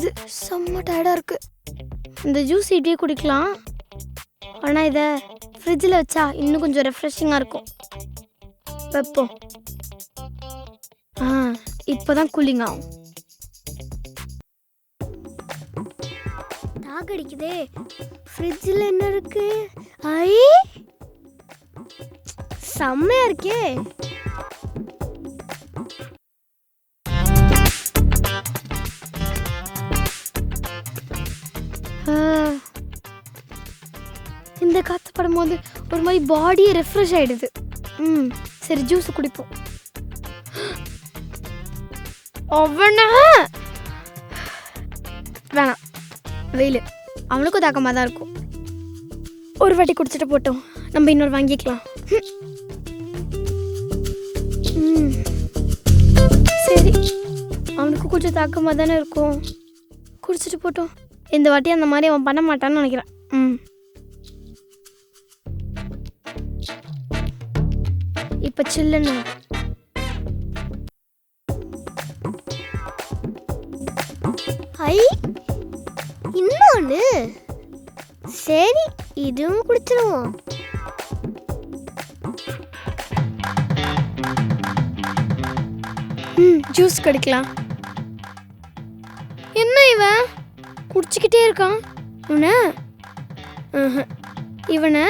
வலிக்குது, செம்ம டயர்டாக இருக்கு. இந்த ஜூஸ் இப்படியே குடிக்கலாம், ஆனால் இதை ஃப்ரிட்ஜில் வச்சா இன்னும் கொஞ்சம் ரெஃப்ரெஷிங்காக இருக்கும். வைப்போம். இப்போதான் கூலிங் ஆகும். தாகடிக்குதே. ஃப்ரிட்ஜில் என்ன இருக்கு? ஐ செம்மையா இருக்கே. இந்த காற்று படும்போது ஒரு மாதிரி பாடியே ரெஃப்ரெஷ் ஆயிடுது. சரி ஜூஸ் குடிப்போம். வேணாம், வெயில் அவனுக்கும் தாக்கமாக தான் இருக்கும். ஒரு வாட்டி குடிச்சிட்டு போட்டோம், நம்ம இன்னொரு வாங்கிக்கலாம். சரி, அவனுக்கு கொஞ்சம் தாக்கமாக தானே இருக்கும், குடிச்சிட்டு போட்டோம். இந்த வாட்டி அந்த மாதிரி அவன் பண்ண மாட்டான்னு நினைக்கிறேன். இப்போ சில்லுன்னு ஐ இன்னொன்று. சரி இதுவும் குடிச்சிடுவோம். ஜூஸ் கிடைக்கலாம். என்ன இவன் குடிச்சிக்கிட்டே இருக்கான்? இவனை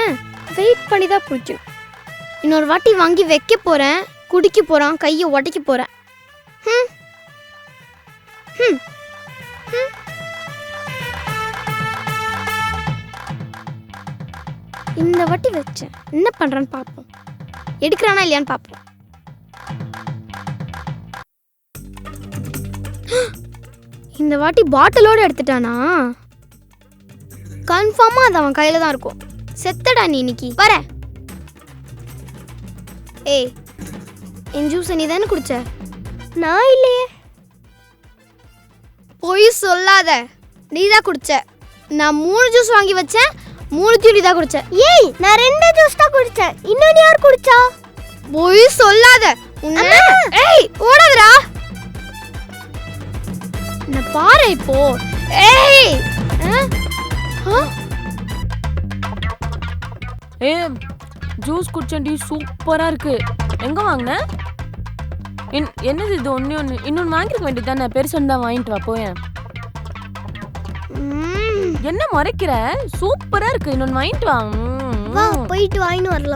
வெயிட் பண்ணி தான் பிடிக்கும். இன்னொரு வாட்டி வாங்கி வைக்க போகிறேன், குடிக்க போகிறான், கையை உடைக்க போகிறேன். இந்த வாட்டி வச்சேன், என்ன பண்ணுறான்னு பார்ப்போம். எடுக்கிறானா இல்லையான்னு பார்ப்போம். இந்த வாட்டி பாட்டிலோடு எடுத்துட்டானா? கன்ஃபார்மாக அது அவன் கையில் தான் இருக்கும். செத்தடா நீ இன்னைக்கு. வர. ஏய், என் ஜூஸை நீ தானே குடிச்ச? நான் இல்லையே. பொய் சொல்லாத, நீ தான் குடிச்ச. நான் 3 ஜூஸ் வாங்கி வச்சேன், 3 நீ தான் குடிச்ச. ஏய், நான் 2 ஜூஸ் தான் குடிச்சேன். இன்னொன்னு யார் குடிச்சா? பொய் சொல்லாத. ஏய் ஓடாதடா. நான் பாரு இப்போ. ஏய் ஜூஸ் குடிச்சேன்டி, சூப்பரா இருக்கு. எங்க வாங்கின? என்னது இது? இன்னொன்னு வாங்கிருக்க வேண்டியது தானே? பெருசு தான் வாங்கிட்டு வா. போயேன். என்ன மறைக்கிற? சூப்பரா இருக்கு, இன்னொன்னு வாங்கிட்டு வா. வா போயிட்டு வாங்கிட்டு வரலாம்.